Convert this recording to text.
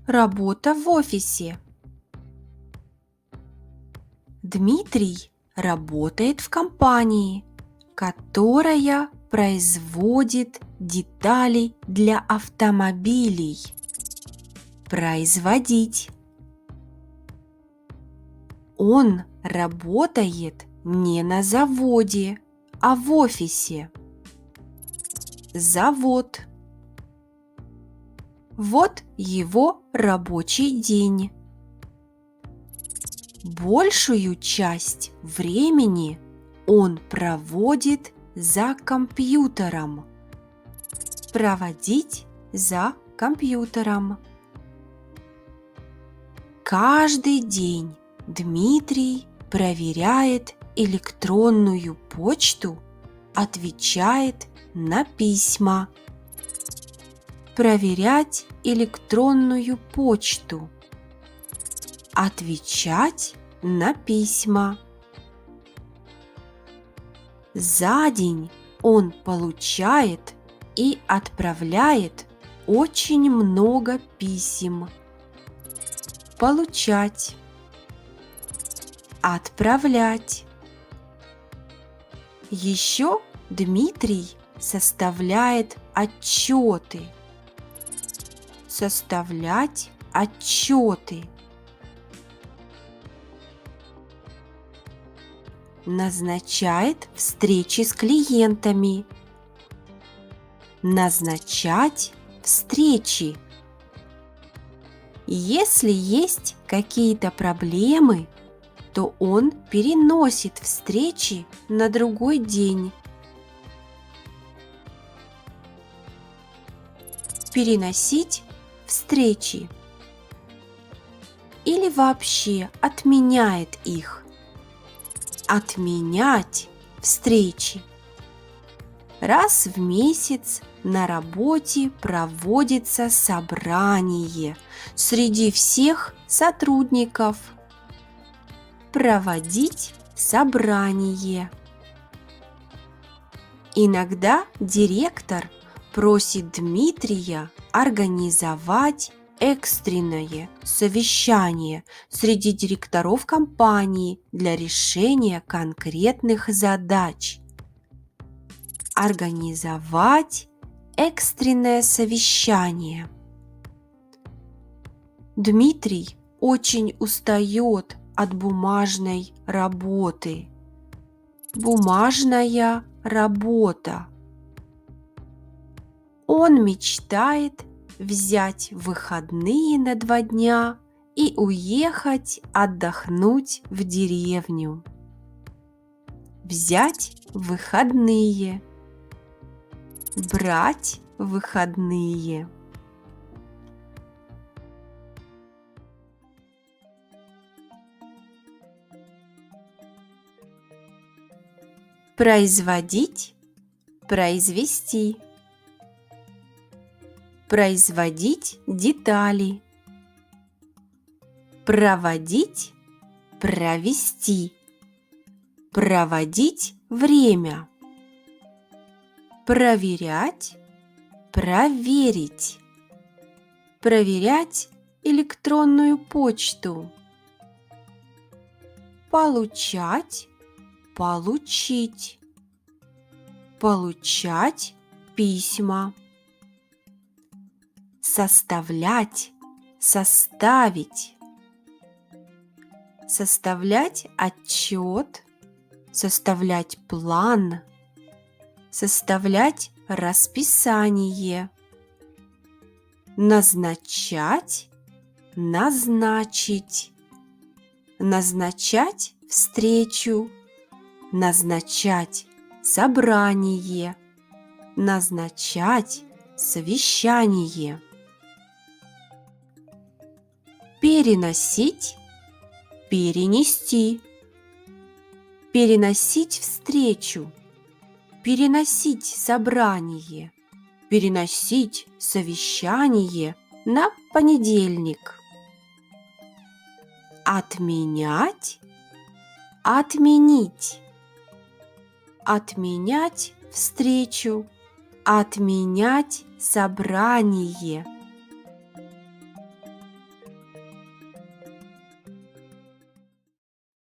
Работа в офисе. Дмитрий работает в компании, которая производит детали для автомобилей. Производить. Он работает не на заводе, а в офисе. Завод. Вот его рабочий день. Большую часть времени он проводит за компьютером. Проводить за компьютером. Каждый день Дмитрий проверяет электронную почту, отвечает на письма. Проверять электронную почту. Отвечать на письма. За день он получает и отправляет очень много писем. Получать. Отправлять. Еще Дмитрий составляет отчеты. Составлять отчеты. Назначает встречи с клиентами. Назначать встречи. Если есть какие-то проблемы, то он переносит встречи на другой день. Переносить встречи. Или вообще отменяет их. Отменять встречи. Раз в месяц на работе проводится собрание среди всех сотрудников. Проводить собрание. Иногда директор просит Дмитрия организовать экстренное совещание среди директоров компании для решения конкретных задач. Организовать экстренное совещание. Дмитрий очень устает от бумажной работы. Бумажная работа. Он мечтает взять выходные на 2 дня и уехать отдохнуть в деревню. Взять выходные. Брать выходные. Производить, произвести. Производить детали. Проводить, провести. Проводить время. Проверять, проверить. Проверять электронную почту. Получать, получить. Получать письма. Составлять, составить. Составлять отчет, составлять план. Составлять расписание. Назначать, назначить. Назначать встречу. Назначать собрание. Назначать совещание. Переносить, перенести. Переносить встречу. Переносить собрание. Переносить совещание на понедельник. Отменять, отменить. Отменять встречу. Отменять собрание.